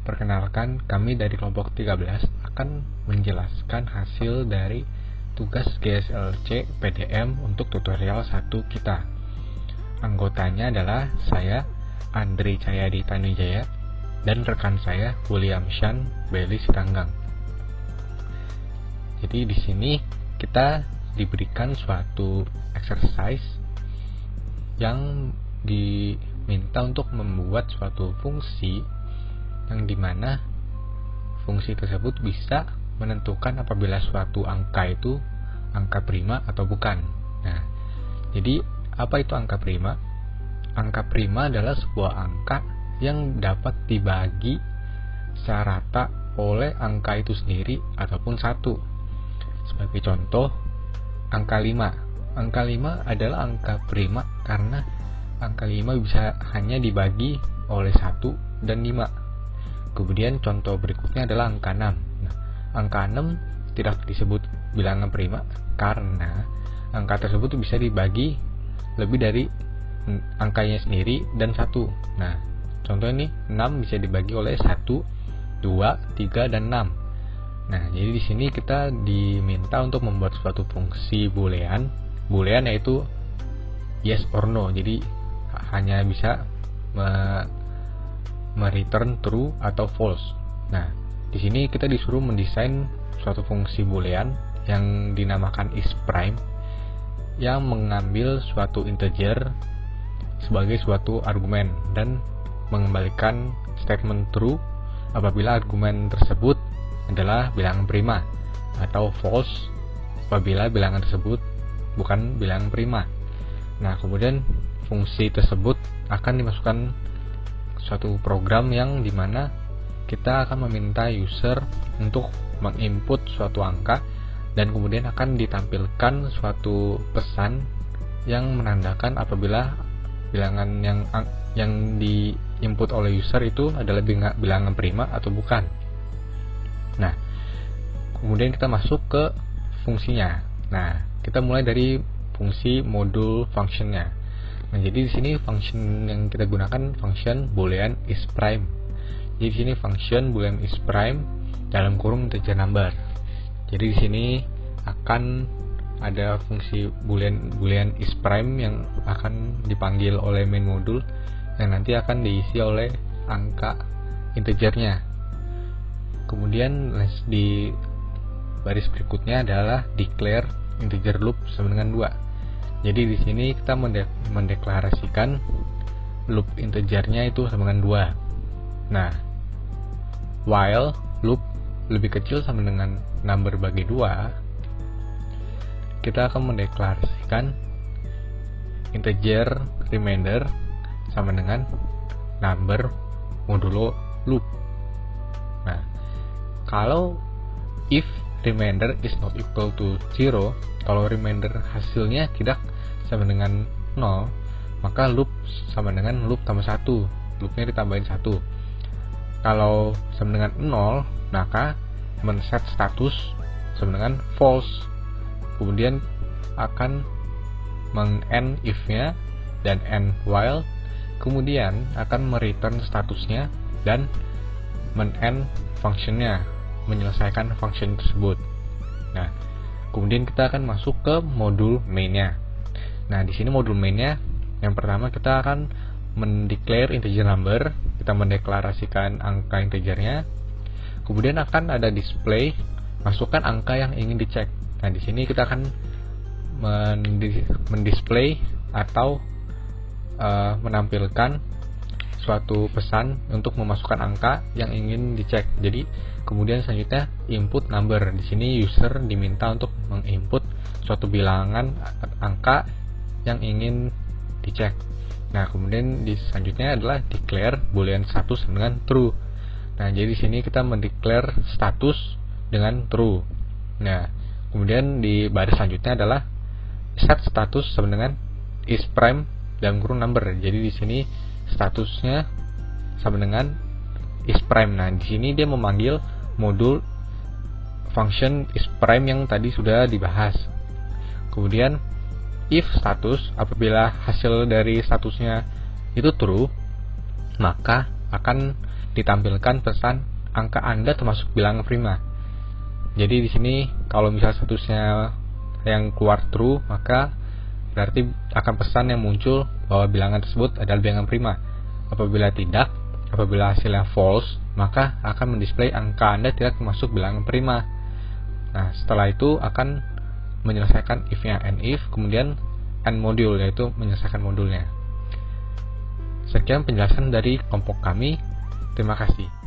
Perkenalkan, kami dari kelompok 13 akan menjelaskan hasil dari tugas GSLC PDM untuk tutorial 1 kita. Anggotanya adalah saya, Andri Cahyadi Tanujaya, dan rekan saya, William Shan Bailey Sitanggang. Jadi di sini kita diberikan suatu exercise yang diminta untuk membuat suatu fungsi yang dimana fungsi tersebut bisa menentukan apabila suatu angka itu angka prima atau bukan. Nah, jadi apa itu angka prima? Angka prima adalah sebuah angka yang dapat dibagi secara rata oleh angka itu sendiri ataupun satu. Sebagai contoh, angka 5. Angka 5 adalah angka prima karena angka 5 bisa hanya dibagi oleh 1 dan 5. Kemudian contoh berikutnya adalah angka 6. Nah, angka 6 tidak disebut bilangan prima karena angka tersebut bisa dibagi lebih dari angkanya sendiri dan 1. Nah, contoh ini 6 bisa dibagi oleh 1, 2, 3, dan 6. Nah, jadi di sini kita diminta untuk membuat suatu fungsi boolean. Boolean yaitu yes or no. Jadi hanya bisa return true atau false. Nah, di sini kita disuruh mendesain suatu fungsi boolean yang dinamakan isPrime yang mengambil suatu integer sebagai suatu argumen dan mengembalikan statement true apabila argumen tersebut adalah bilangan prima atau false apabila bilangan tersebut bukan bilangan prima. Nah, kemudian fungsi tersebut akan dimasukkan suatu program yang dimana kita akan meminta user untuk menginput suatu angka dan kemudian akan ditampilkan suatu pesan yang menandakan apabila bilangan yang diinput oleh user itu adalah bilangan prima atau bukan. Nah, kemudian kita masuk ke fungsinya. Nah, kita mulai dari fungsi modul functionnya. Nah, jadi di sini function yang kita gunakan function boolean isPrime. Jadi di sini function boolean isPrime dalam kurung integer number. Jadi di sini akan ada fungsi boolean isPrime yang akan dipanggil oleh main modul yang nanti akan diisi oleh angka integernya. Kemudian di baris berikutnya adalah declare integer loop sama dengan 2. Jadi di sini kita mendeklarasikan loop integernya itu sama dengan 2. Nah, while loop lebih kecil sama dengan number bagi 2, kita akan mendeklarasikan integer remainder sama dengan number modulo loop. Nah, kalau if remainder is not equal to 0, kalau remainder hasilnya tidak sama dengan 0, maka loop sama dengan loop tambah 1, loopnya ditambahin 1. Kalau sama dengan 0, maka men-set status sama dengan false, kemudian akan meng-end if-nya dan end while, kemudian akan mereturn statusnya dan men-end function-nya, menyelesaikan function tersebut. Nah, kemudian kita akan masuk ke modul main-nya. Nah, di sini modul main-nya yang pertama kita akan mendeclare integer number, kita mendeklarasikan angka integernya. Kemudian akan ada display, masukkan angka yang ingin dicek. Nah, di sini kita akan mendisplay atau menampilkan suatu pesan untuk memasukkan angka yang ingin dicek. Jadi kemudian selanjutnya input number. Di sini user diminta untuk menginput suatu bilangan angka yang ingin dicek. Nah, kemudian selanjutnya adalah declare boolean status dengan true. Nah, jadi di sini kita mendeclare status dengan true. Nah, kemudian di baris selanjutnya adalah set status sama dengan isPrime dalam kurung number. Jadi di sini statusnya sama dengan isPrime. Nah, di sini dia memanggil modul function isPrime yang tadi sudah dibahas. Kemudian if status, apabila hasil dari statusnya itu true, maka akan ditampilkan pesan angka Anda termasuk bilangan prima. Jadi di sini kalau misal statusnya yang keluar true, maka berarti akan pesan yang muncul bahwa bilangan tersebut adalah bilangan prima. Apabila tidak, apabila hasilnya false, maka akan mendisplay angka Anda tidak termasuk bilangan prima. Nah, setelah itu akan menyelesaikan if-nya, and if, kemudian and module, yaitu menyelesaikan modulnya. Sekian penjelasan dari kelompok kami. Terima kasih.